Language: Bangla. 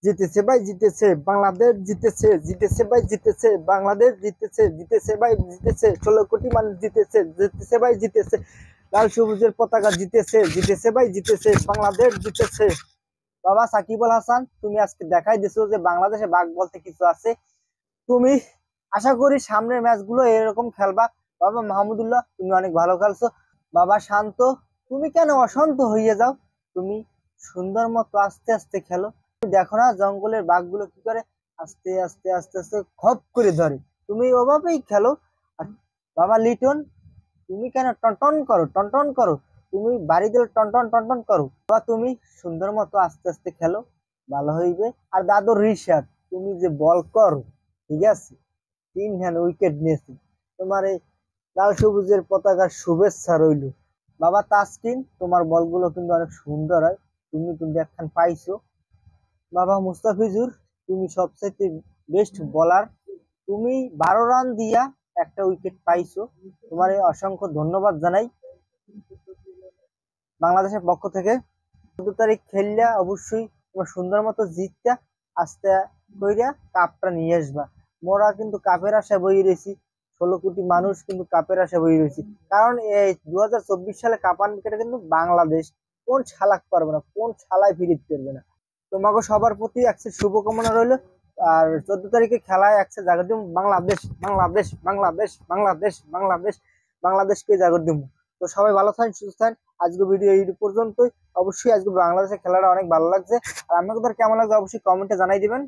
জিতেছে ভাই, জিতেছে বাংলাদেশ, জিতেছে জিতেছে ভাই, জিতেছে বাংলাদেশ, জিতেছে জিতেছে ভাই, জিতেছে 16 কোটি মানুষ, জিতেছে জিতেছে ভাই, জিতেছে লাল সবুজের পতাকা, জিতেছে জিতেছে ভাই, জিতেছে বাংলাদেশ, জিতেছে। বাবা সাকিব আল হাসান, তুমি আজকে দেখাই দিছো যে বাংলাদেশে বাঘ বলতে কিছু আছে। তুমি আশা করি সামনের ম্যাচগুলো এরকম খেলবা। বাবা মাহমুদুল্লাহ, তুমি অনেক ভালো খেলছো। বাবা শান্ত, তুমি কেন অশান্ত হয়ে যাও? তুমি সুন্দর মতো আস্তে আস্তে খেলো। দেখো না জঙ্গলের বাঘগুলো কি করে, আস্তে আস্তে আস্তে আস্তে খপ করে ধরে। তুমি ওভাবেই খেলো। আর বাবা লিটন, তুমি কেন টনটন করো, টনটন করো? তুমি বাড়ি দিলে টনটন টনটন করো। বাবা তুমি সুন্দর মতো আস্তে আস্তে খেলো, ভালো হইবে। আর দাদু রিশাদ, তুমি যে বল করো, ঠিক আছে, 3 হ্যান্ড উইকেট নিয়েছি। তোমার এই লাল সবুজের পতাকার শুভেচ্ছা রইল। বাবা তাসকিন, তোমার বলগুলো কিন্তু অনেক সুন্দর হয়, তুমি কিন্তু একখান পাইছো। বাবা মুস্তাফিজুর, তুমি সবচেয়ে বেস্ট বোলার, তুমি 12 রান দিয়া একটা উইকেট পাইছো। তোমার অসংখ্য ধন্যবাদ জানাই বাংলাদেশের পক্ষ থেকে। 14 তারিখ খেললা অবশ্যই তোমার সুন্দর মতো জিতটা আস্তে কইরা কাপটা নিয়ে আসবা। মোরা কিন্তু কাপের আশা বই রয়েছি, 16 কোটি মানুষ কিন্তু কাপের আশা বই রয়েছি। কারণ এই 2024 সালে কাপ আনবে কিন্তু বাংলাদেশ। কোন ছালাক পারবে না, কোন ছালায় ফিরিতে পারবে না। তোমাকে সবার প্রতি একটা শুভকামনা রইলো। আর 14 তারিখে খেলায় একটা জায়গা দিব বাংলাদেশ, বাংলাদেশ, বাংলাদেশ, বাংলাদেশ, বাংলাদেশ, বাংলাদেশকে জায়গা দিব। তো সবাই ভালো থাকেন, সুস্থ থাকেন। আজকে ভিডিও এই পর্যন্তই। অবশ্যই আজকে বাংলাদেশের খেলাটা অনেক ভালো লাগছে। আর আপনাদের কেমন লাগছে অবশ্যই কমেন্টে জানাই দিবেন।